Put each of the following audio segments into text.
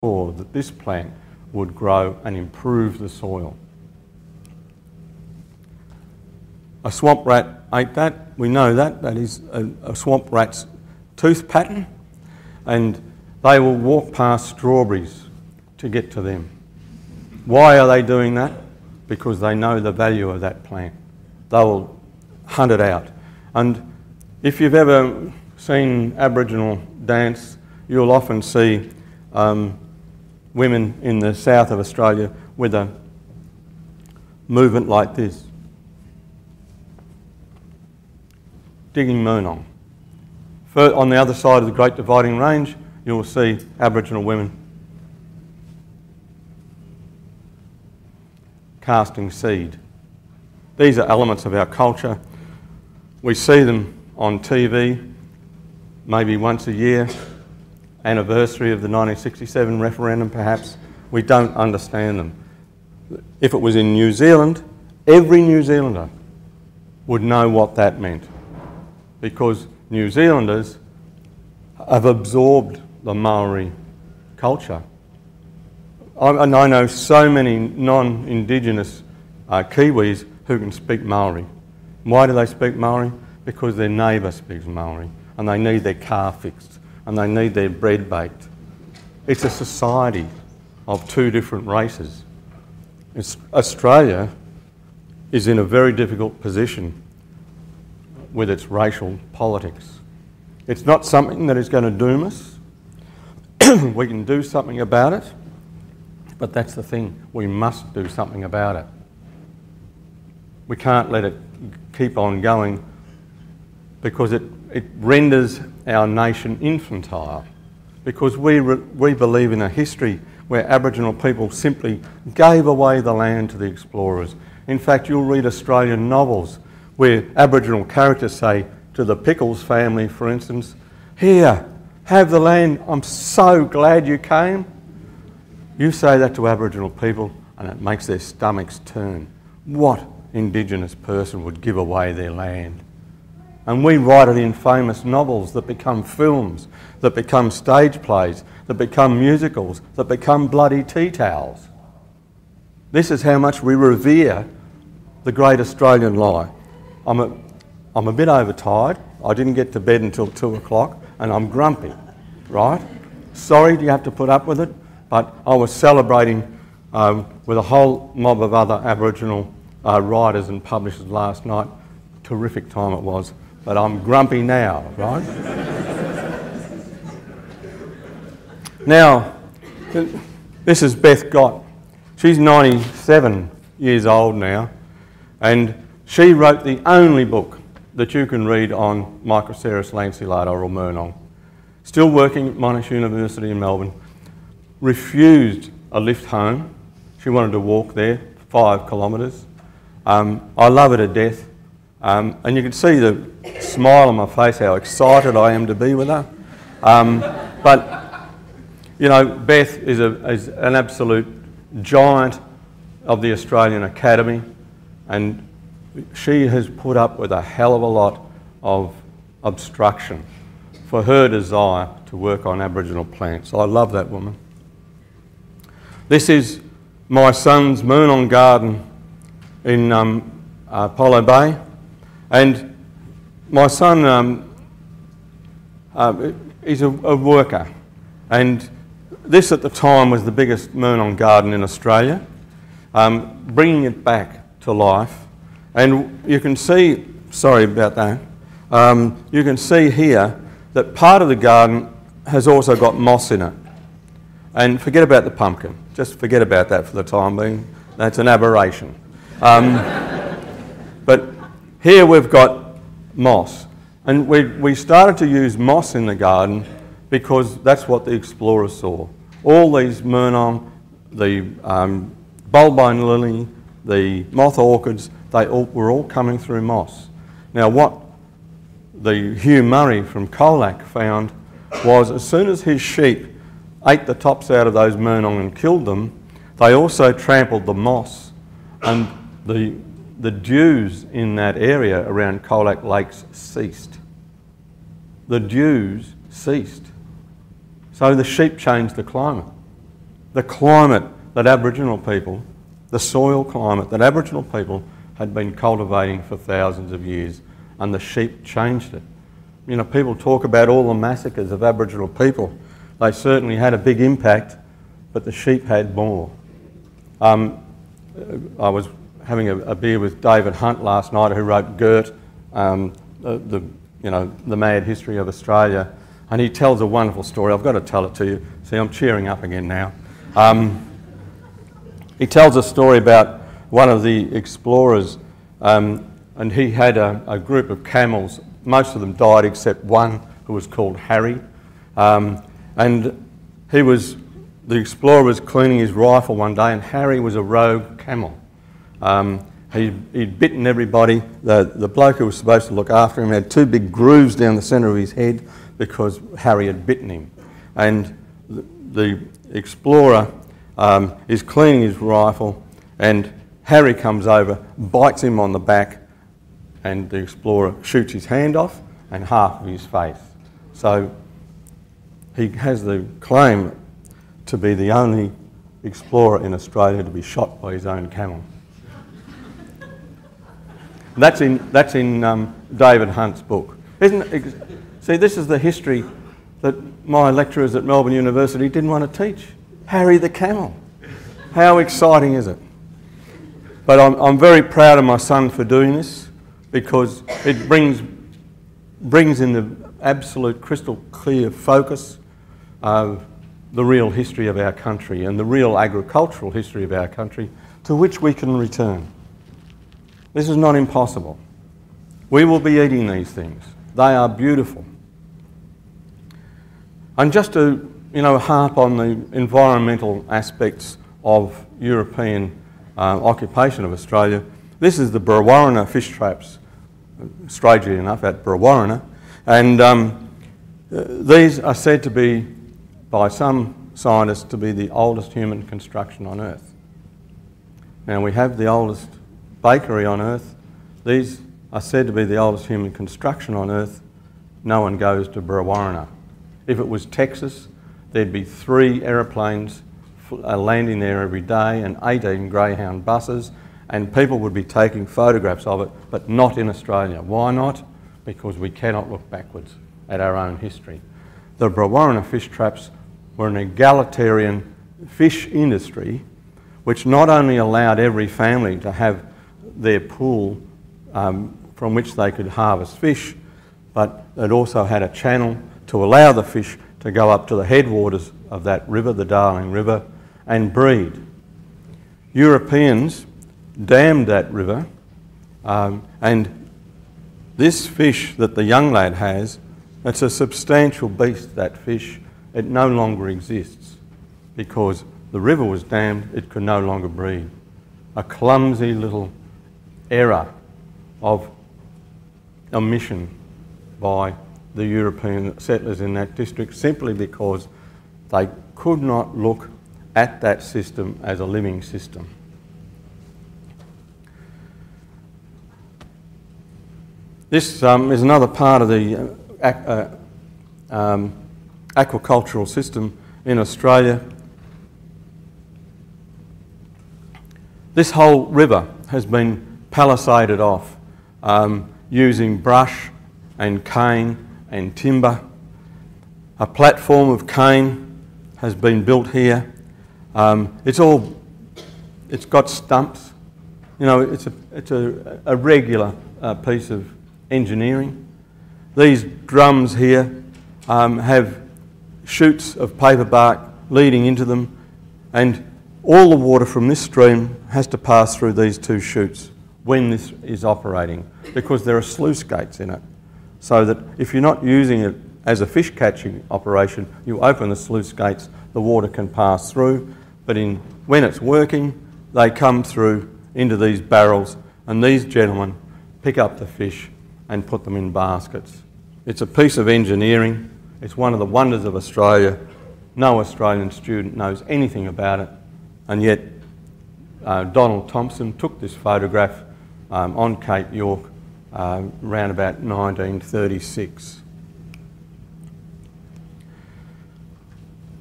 sure that this plant would grow and improve the soil. A swamp rat ate that. We know that. That is a swamp rat's tooth pattern. And they will walk past strawberries to get to them. Why are they doing that? Because they know the value of that plant. They will hunt it out. And if you've ever seen Aboriginal dance, you'll often see women in the south of Australia with a movement like this. Digging Murnong. On the other side of the Great Dividing Range, you'll see Aboriginal women casting seed. These are elements of our culture. We see them on TV, maybe once a year, anniversary of the 1967 referendum perhaps. We don't understand them. If it was in New Zealand, every New Zealander would know what that meant, because New Zealanders have absorbed the Maori culture. I know so many non-Indigenous Kiwis who can speak Maori. Why do they speak Maori? Because their neighbour speaks Maori and they need their car fixed and they need their bread baked. It's a society of two different races. Australia is in a very difficult position with its racial politics. It's not something that is going to doom us. We can do something about it, but that's the thing, we must do something about it. We can't let it keep on going because it renders our nation infantile, because we believe in a history where Aboriginal people simply gave away the land to the explorers. In fact, you'll read Australian novels where Aboriginal characters say to the Pickles family, for instance, "Here, have the land, I'm so glad you came." You say that to Aboriginal people and it makes their stomachs turn. What Indigenous person would give away their land? And we write it in famous novels that become films, that become stage plays, that become musicals, that become bloody tea towels. This is how much we revere the great Australian lie. I'm a bit overtired. I didn't get to bed until 2 o'clock and I'm grumpy, right? Sorry you have to put up with it, but I was celebrating with a whole mob of other Aboriginal writers and publishers last night. Terrific time it was, but I'm grumpy now, right? Now, this is Beth Gott. She's 97 years old now, and she wrote the only book that you can read on Microceros lanceolata or Murnong. Still working at Monash University in Melbourne. Refused a lift home. She wanted to walk there, 5 kilometres. I love her to death. And you can see the smile on my face, how excited I am to be with her. But, you know, Beth is an absolute giant of the Australian Academy, and she has put up with a hell of a lot of obstruction for her desire to work on Aboriginal plants. I love that woman. This is my son's Murnong garden in Polo Bay, and my son is a worker, and this at the time was the biggest Murnong garden in Australia, bringing it back to life. And you can see, sorry about that, you can see here that part of the garden has also got moss in it. And forget about the pumpkin, just forget about that for the time being. That's an aberration. But here we've got moss. And we started to use moss in the garden because that's what the explorers saw. All these Murnong, the bulbine lily, the moth orchids, they were all coming through moss. Now what the Hugh Murray from Colac found was as soon as his sheep ate the tops out of those Murnong and killed them, they also trampled the moss, and the dews in that area around Colac Lakes ceased. The dews ceased. So the sheep changed the climate. the climate that Aboriginal people, the soil climate that Aboriginal people had been cultivating for thousands of years, and the sheep changed it. You know, people talk about all the massacres of Aboriginal people. They certainly had a big impact, but the sheep had more. I was having a beer with David Hunt last night, who wrote Gert, the Mad History of Australia, and he tells a wonderful story. I've got to tell it to you. See, I'm cheering up again now. He tells a story about one of the explorers, and he had a group of camels. Most of them died except one, who was called Harry. And the explorer was cleaning his rifle one day, and Harry was a rogue camel. He'd bitten everybody. The bloke who was supposed to look after him had two big grooves down the centre of his head because Harry had bitten him. And the explorer is cleaning his rifle, and Harry comes over, bites him on the back, and the explorer shoots his hand off and half of his face. So he has the claim to be the only explorer in Australia to be shot by his own camel. That's in David Hunt's book. See, this is the history that my lecturers at Melbourne University didn't want to teach. Harry the camel. How exciting is it? But I'm very proud of my son for doing this, because it brings in the absolute crystal clear focus of the real history of our country and the real agricultural history of our country, to which we can return. This is not impossible. We will be eating these things. They are beautiful. And just to, harp on the environmental aspects of European occupation of Australia, this is the Brewarrina fish traps, strangely enough, at Brewarrina. And these are said to be, by some scientists, to be the oldest human construction on Earth. Now, we have the oldest bakery on Earth. These are said to be the oldest human construction on Earth. No one goes to Brewarrina. If it was Texas, there'd be 3 aeroplanes landing there every day and 18 Greyhound buses, and people would be taking photographs of it, but not in Australia. Why not? Because we cannot look backwards at our own history. The Brewarrina fish traps were an egalitarian fish industry which not only allowed every family to have their pool from which they could harvest fish, but it also had a channel to allow the fish to go up to the headwaters of that river, the Darling River, and breed. Europeans dammed that river, and this fish that the young lad has, it's a substantial beast, that fish. It no longer exists because the river was dammed, it could no longer breed. A clumsy little error of omission by the European settlers in that district, simply because they could not look at that system as a living system. This is another part of the aquacultural system in Australia. This whole river has been palisaded off using brush and cane and timber. A platform of cane has been built here. It's got stumps. It's a regular piece of engineering. These drums here have chutes of paper bark leading into them, and all the water from this stream has to pass through these 2 chutes when this is operating, because there are sluice gates in it, so that if you're not using it as a fish catching operation, you open the sluice gates, the water can pass through, but when it's working, they come through into these barrels, and these gentlemen pick up the fish and put them in baskets. It's a piece of engineering. It's one of the wonders of Australia. No Australian student knows anything about it, and yet Donald Thompson took this photograph on Cape York around about 1936.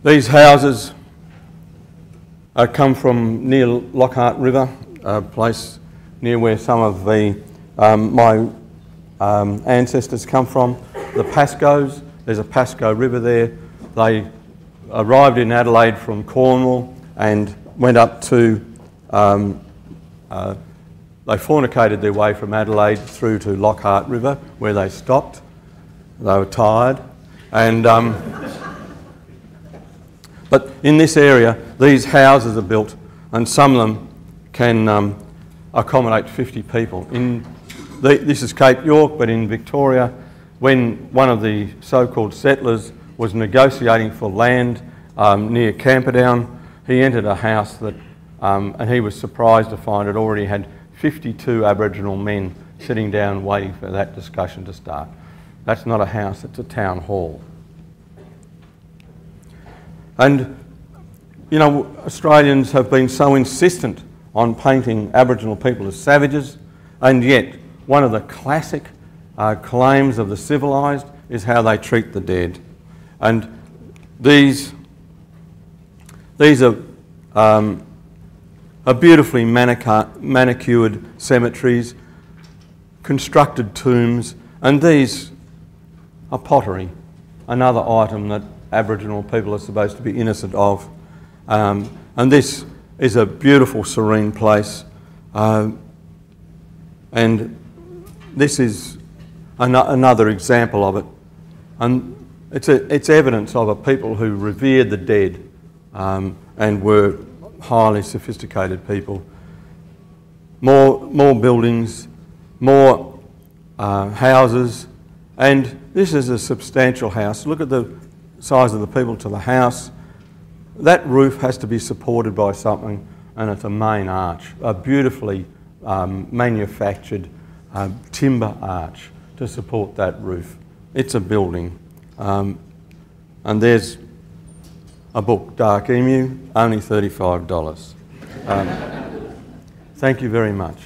These houses I come from near Lockhart River, a place near where some of the my ancestors come from. The Pascoes, there's a Pasco River there. They arrived in Adelaide from Cornwall and went up to, they fornicated their way from Adelaide through to Lockhart River, where they stopped. They were tired. And, but in this area, these houses are built, and some of them can accommodate 50 people. This is Cape York, but in Victoria, when one of the so-called settlers was negotiating for land near Camperdown, he entered a house that, and he was surprised to find it already had 52 Aboriginal men sitting down waiting for that discussion to start. That's not a house, it's a town hall. And, you know, Australians have been so insistent on painting Aboriginal people as savages, and yet one of the classic claims of the civilised is how they treat the dead. And these are beautifully manicured cemeteries, constructed tombs, and these are pottery, another item that Aboriginal people are supposed to be innocent of. And this is a beautiful, serene place. And this is another example of it. And it's evidence of a people who revered the dead and were highly sophisticated people. More buildings, more houses, and this is a substantial house. Look at the size of the people to the house. That roof has to be supported by something, and it's a main arch, a beautifully manufactured timber arch to support that roof. It's a building. And there's a book, Dark Emu, only $35. Thank you very much.